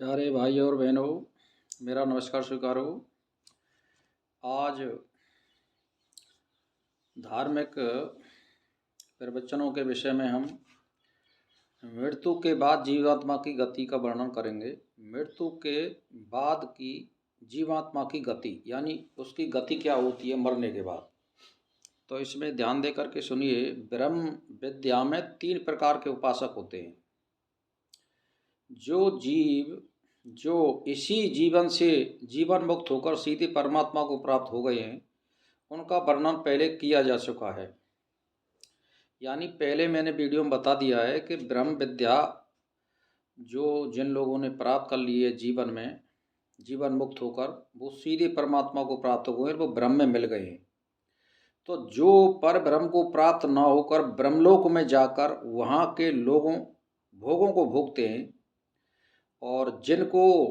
प्यारे भाई और बहनों, मेरा नमस्कार स्वीकारो। आज धार्मिक प्रवचनों के विषय में हम मृत्यु के बाद जीवात्मा की गति का वर्णन करेंगे। मृत्यु के बाद की जीवात्मा की गति यानी उसकी गति क्या होती है मरने के बाद। तो इसमें ध्यान दे करके सुनिए। ब्रह्म विद्या में 3 प्रकार के उपासक होते हैं। जो इसी जीवन से जीवन मुक्त होकर सीधे परमात्मा को प्राप्त हो गए हैं, उनका वर्णन पहले किया जा चुका है। यानी पहले मैंने वीडियो में बता दिया है कि ब्रह्म विद्या जिन लोगों ने प्राप्त कर ली है जीवन में, जीवन मुक्त होकर वो सीधे परमात्मा को प्राप्त हो गए, वो ब्रह्म में मिल गए हैं। तो जो पर ब्रह्म को प्राप्त न होकर ब्रह्मलोक में जाकर वहाँ के भोगों को भोगते हैं, और जिनको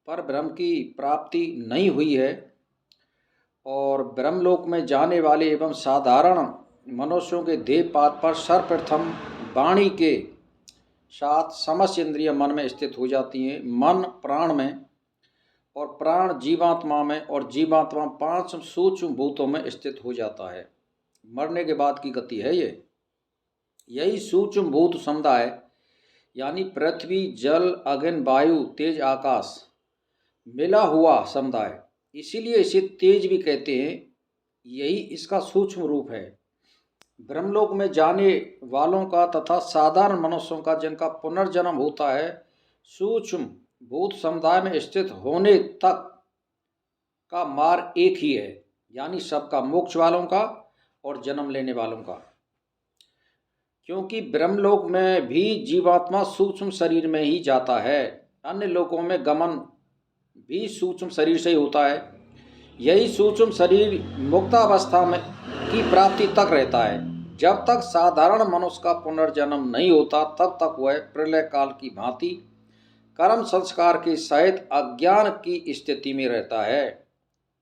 पर ब्रह्म की प्राप्ति नहीं हुई है और ब्रह्मलोक में जाने वाले एवं साधारण मनुष्यों के देह पात पर सर्वप्रथम वाणी के साथ समस्त इंद्रिय मन में स्थित हो जाती हैं। मन प्राण में और प्राण जीवात्मा में और जीवात्मा 5 सूक्ष्म भूतों में स्थित हो जाता है। मरने के बाद की गति है यही सूक्ष्म भूत समुदाय यानी पृथ्वी, जल, अग्नि, वायु, तेज, आकाश मिला हुआ समुदाय, इसीलिए इसे तेज भी कहते हैं। यही इसका सूक्ष्म रूप है। ब्रह्मलोक में जाने वालों का तथा साधारण मनुष्यों का जिनका पुनर्जन्म होता है, सूक्ष्म भूत समुदाय में स्थित होने तक का मार्ग एक ही है, यानी सबका, मोक्ष वालों का और जन्म लेने वालों का। क्योंकि ब्रह्मलोक में भी जीवात्मा सूक्ष्म शरीर में ही जाता है। अन्य लोकों में गमन भी सूक्ष्म शरीर से ही होता है। यही सूक्ष्म शरीर मुक्तावस्था में की प्राप्ति तक रहता है। जब तक साधारण मनुष्य का पुनर्जन्म नहीं होता, तब तक वह प्रलय काल की भांति कर्म संस्कार के सहित अज्ञान की स्थिति में रहता है,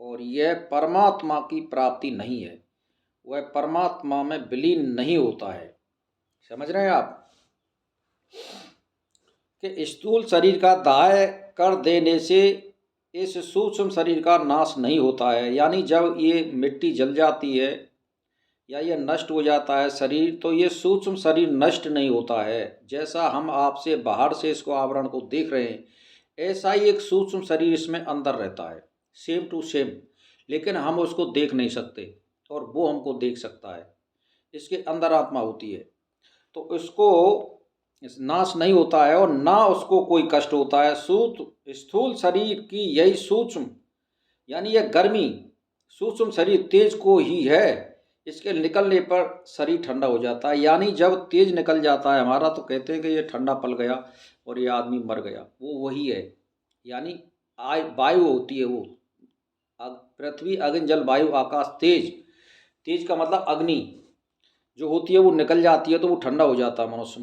और यह परमात्मा की प्राप्ति नहीं है। वह परमात्मा में विलीन नहीं होता है। समझ रहे हैं आप कि स्थूल शरीर का दाह कर देने से इस सूक्ष्म शरीर का नाश नहीं होता है। यानी जब ये मिट्टी जल जाती है या ये नष्ट हो जाता है शरीर, तो ये सूक्ष्म शरीर नष्ट नहीं होता है। जैसा हम आपसे बाहर से इसको आवरण को देख रहे हैं, ऐसा ही एक सूक्ष्म शरीर इसमें अंदर रहता है, सेम टू सेम, लेकिन हम उसको देख नहीं सकते और वो हमको देख सकता है। इसके अंदर आत्मा होती है, तो इसको नाश नहीं होता है और ना उसको कोई कष्ट होता है। स्थूल शरीर की यही सूक्ष्म यानी यह गर्मी सूक्ष्म शरीर तेज को ही है। इसके निकलने पर शरीर ठंडा हो जाता है। यानी जब तेज निकल जाता है हमारा, तो कहते हैं कि ये ठंडा पल गया और ये आदमी मर गया। वो वही है, यानी वायु होती है वो, पृथ्वी, अग्नि, जल, वायु, आकाश, तेज। तेज का मतलब अग्नि जो होती है वो निकल जाती है, तो वो ठंडा हो जाता है मनुष्य।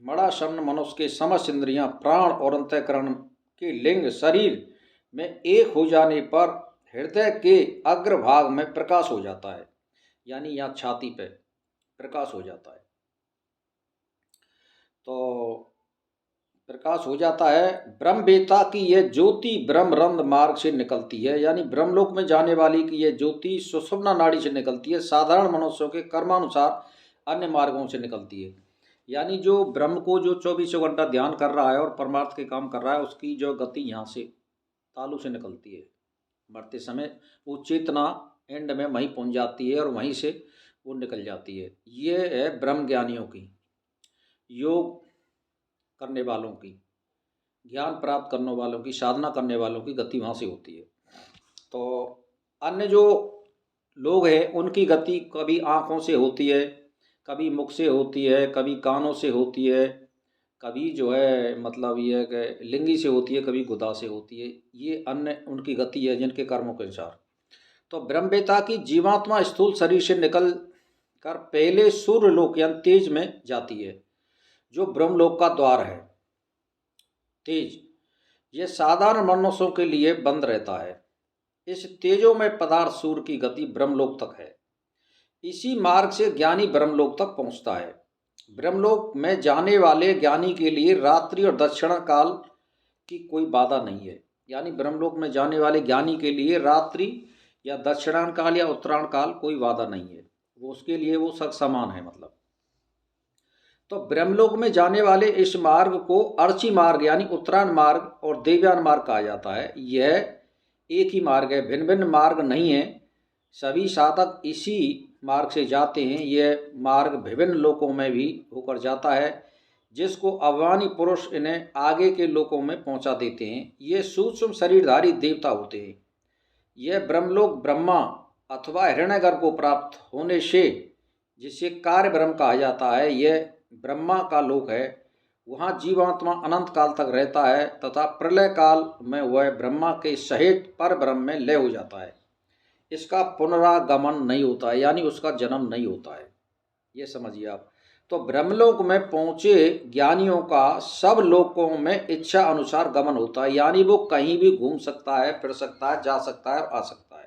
मरणासन्न मनुष्य के समस्त इंद्रियां, प्राण और अंतःकरण के लिंग शरीर में एक हो जाने पर हृदय के अग्रभाग में प्रकाश हो जाता है, यानी यहाँ छाती पे प्रकाश हो जाता है। तो प्रकाश हो जाता है। ब्रह्मवेत्ता की यह ज्योति ब्रह्मरंध्र मार्ग से निकलती है, यानी ब्रह्मलोक में जाने वाली की यह ज्योति सुषुम्ना नाड़ी से निकलती है। साधारण मनुष्यों के कर्मानुसार अन्य मार्गों से निकलती है। यानी जो ब्रह्म को जो 24 घंटा ध्यान कर रहा है और परमार्थ के काम कर रहा है, उसकी जो गति यहाँ से तालू से निकलती है। मरते समय वो चेतना एंड में वहीं पहुँच जाती है और वहीं से वो निकल जाती है। ये है ब्रह्म ज्ञानियों की, योग करने वालों की, ज्ञान प्राप्त करने वालों की, साधना करने वालों की गति वहाँ से होती है। तो अन्य जो लोग हैं उनकी गति कभी आँखों से होती है, कभी मुख से होती है, कभी कानों से होती है, कभी जो है मतलब ये कि लिंगी से होती है, कभी गुदा से होती है। ये अन्य उनकी गति है जिनके कर्मों के अनुसार। तो ब्रह्मवेत्ता की जीवात्मा स्थूल शरीर से निकल कर पहले सूर्यलोक यानी तेज में जाती है, जो ब्रह्मलोक का द्वार है। तेज ये साधारण मनुष्यों के लिए बंद रहता है। इस तेजों में पदार्थ सूर्य की गति ब्रह्मलोक तक है। इसी मार्ग से ज्ञानी ब्रह्मलोक तक पहुंचता है। ब्रह्मलोक में जाने वाले ज्ञानी के लिए रात्रि और दक्षिण काल की कोई बाधा नहीं है। यानी ब्रह्मलोक में जाने वाले ज्ञानी के लिए रात्रि या दक्षिणायन काल या उत्तरायण काल कोई बाधा नहीं है, वो उसके लिए वो सब समान है। मतलब तो ब्रह्मलोक में जाने वाले इस मार्ग को अर्ची मार्ग यानी उत्तरायण मार्ग और देवयान मार्ग कहा जाता है। यह एक ही मार्ग है, भिन्न भिन्न मार्ग नहीं है। सभी साधक इसी मार्ग से जाते हैं। यह मार्ग विभिन्न लोकों में भी होकर जाता है, जिसको अवगानी पुरुष इन्हें आगे के लोकों में पहुंचा देते हैं। ये सूक्ष्म शरीरधारी देवता होते हैं। यह ब्रह्मलोक ब्रह्मा अथवा हिरण्यगर्भ को प्राप्त होने से, जिसे कार्य ब्रह्म कहा जाता है, यह ब्रह्मा का लोक है। वहाँ जीवात्मा अनंत काल तक रहता है तथा प्रलय काल में वह ब्रह्मा के सहित पर ब्रह्म में लय हो जाता है। इसका पुनरागमन नहीं होता है, यानी उसका जन्म नहीं होता है। ये समझिए आप। तो ब्रह्मलोक में पहुँचे ज्ञानियों का सब लोकों में इच्छा अनुसार गमन होता है, यानी वो कहीं भी घूम सकता है, फिर सकता है, जा सकता है और आ सकता है।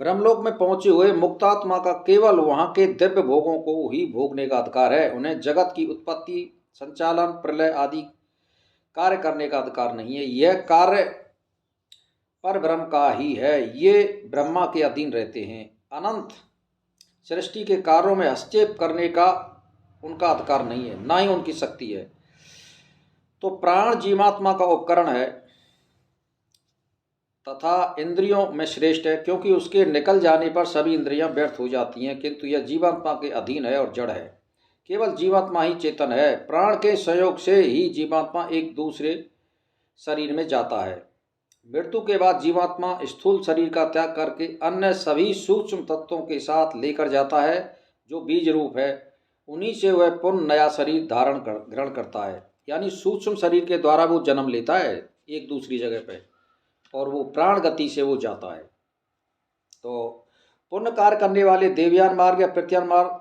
ब्रह्मलोक में पहुंचे हुए मुक्तात्मा का केवल वहाँ के दिव्य भोगों को ही भोगने का अधिकार है। उन्हें जगत की उत्पत्ति, संचालन, प्रलय आदि कार्य करने का अधिकार नहीं है। यह कार्य पर ब्रह्म का ही है। ये ब्रह्मा के अधीन रहते हैं। अनंत सृष्टि के कार्यों में हस्तक्षेप करने का उनका अधिकार नहीं है, ना ही उनकी शक्ति है। तो प्राण जीवात्मा का उपकरण है तथा इंद्रियों में श्रेष्ठ है, क्योंकि उसके निकल जाने पर सभी इंद्रियां व्यर्थ हो जाती हैं, किंतु यह जीवात्मा के अधीन है और जड़ है। केवल जीवात्मा ही चेतन है। प्राण के सहयोग से ही जीवात्मा एक दूसरे शरीर में जाता है। मृत्यु के बाद जीवात्मा स्थूल शरीर का त्याग करके अन्य सभी सूक्ष्म तत्वों के साथ लेकर जाता है, जो बीज रूप है। उन्हीं से वह पुनः नया शरीर ग्रहण करता है। यानी सूक्ष्म शरीर के द्वारा वो जन्म लेता है एक दूसरी जगह पे, और वो प्राण गति से वो जाता है। तो पुण्य कार्य करने वाले देवयान मार्ग या प्रत्यान मार्ग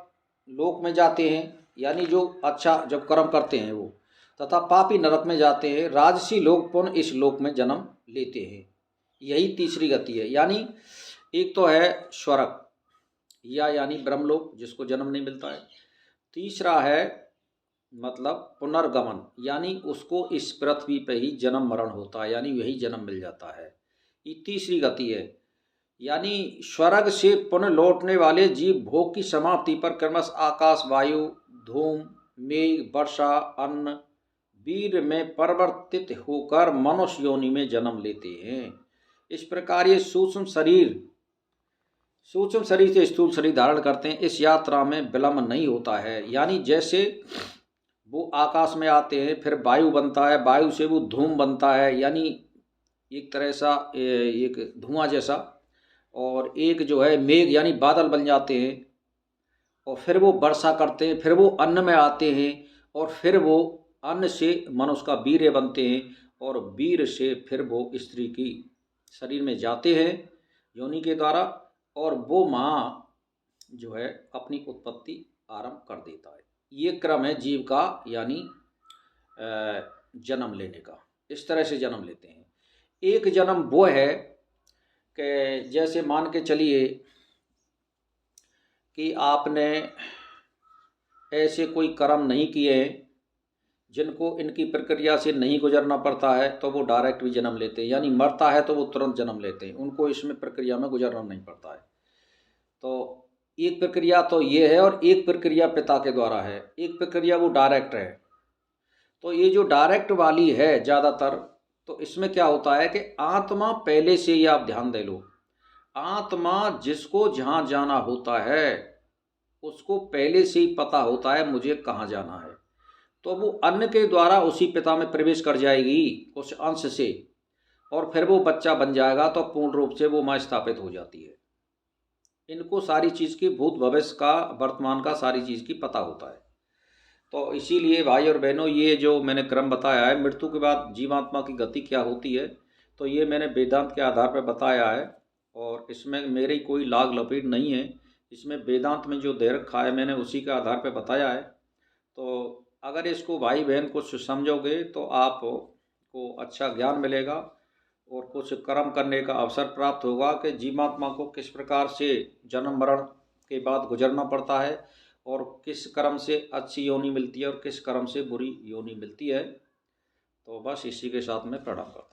लोक में जाते हैं, यानी जो अच्छा जब कर्म करते हैं वो, तथा पापी नरक में जाते हैं। राजसी लोग पुण्य इस लोक में जन्म लेते हैं। यही तीसरी गति है। यानी एक तो है स्वर्ग या यानी ब्रह्मलोक, जिसको जन्म नहीं मिलता है। तीसरा है मतलब पुनर्गमन, यानी उसको इस पृथ्वी पे ही जन्म मरण होता है, यानी यही जन्म मिल जाता है। ये तीसरी गति है। यानी स्वर्ग से पुनः लौटने वाले जीव भोग की समाप्ति पर क्रमश आकाश, वायु, धूम, मेघ, वर्षा, अन्न, वीर में परिवर्तित होकर मनुष्य योनि में जन्म लेते हैं। इस प्रकार ये सूक्ष्म शरीर से स्थूल शरीर धारण करते हैं। इस यात्रा में विलंब नहीं होता है। यानी जैसे वो आकाश में आते हैं, फिर वायु बनता है, वायु से वो धूम बनता है, यानी एक तरह सा एक धुआं जैसा, और एक जो है मेघ यानी बादल बन जाते हैं, और फिर वो वर्षा करते हैं, फिर वो अन्न में आते हैं, और फिर वो अन्न से मनुष्य का वीर्य बनते हैं, और वीर से फिर वो स्त्री की शरीर में जाते हैं योनि के द्वारा, और वो माँ जो है अपनी उत्पत्ति आरंभ कर देता है। ये क्रम है जीव का, यानी जन्म लेने का। इस तरह से जन्म लेते हैं। एक जन्म वो है कि जैसे मान के चलिए कि आपने ऐसे कोई कर्म नहीं किए जिनको इनकी प्रक्रिया से नहीं गुजरना पड़ता है, तो वो डायरेक्ट भी जन्म लेते हैं। यानी मरता है तो वो तुरंत जन्म लेते हैं, उनको इसमें प्रक्रिया में गुजरना नहीं पड़ता है। तो एक प्रक्रिया तो ये है, और एक प्रक्रिया पिता के द्वारा है। एक प्रक्रिया वो डायरेक्ट है। तो ये जो डायरेक्ट वाली है ज़्यादातर, तो इसमें क्या होता है कि आत्मा पहले से ही, आप ध्यान दे लो, आत्मा जिसको जहाँ जाना होता है उसको पहले से ही पता होता है मुझे कहाँ जाना है। तो वो अन्न के द्वारा उसी पिता में प्रवेश कर जाएगी उस अंश से, और फिर वो बच्चा बन जाएगा, तो पूर्ण रूप से वो माँ स्थापित हो जाती है। इनको सारी चीज़ की, भूत भविष्य का, वर्तमान का, सारी चीज़ की पता होता है। तो इसीलिए भाई और बहनों, ये जो मैंने क्रम बताया है मृत्यु के बाद जीवात्मा की गति क्या होती है, तो ये मैंने वेदांत के आधार पर बताया है, और इसमें मेरी कोई लाग लपेट नहीं है। इसमें वेदांत में जो दे रखा है मैंने उसी के आधार पर बताया है। तो अगर इसको भाई बहन कुछ समझोगे तो आपको अच्छा ज्ञान मिलेगा, और कुछ कर्म करने का अवसर प्राप्त होगा कि जीवात्मा को किस प्रकार से जन्म मरण के बाद गुजरना पड़ता है, और किस कर्म से अच्छी योनि मिलती है और किस कर्म से बुरी योनि मिलती है। तो बस इसी के साथ मैं प्रणाम करता हूँ।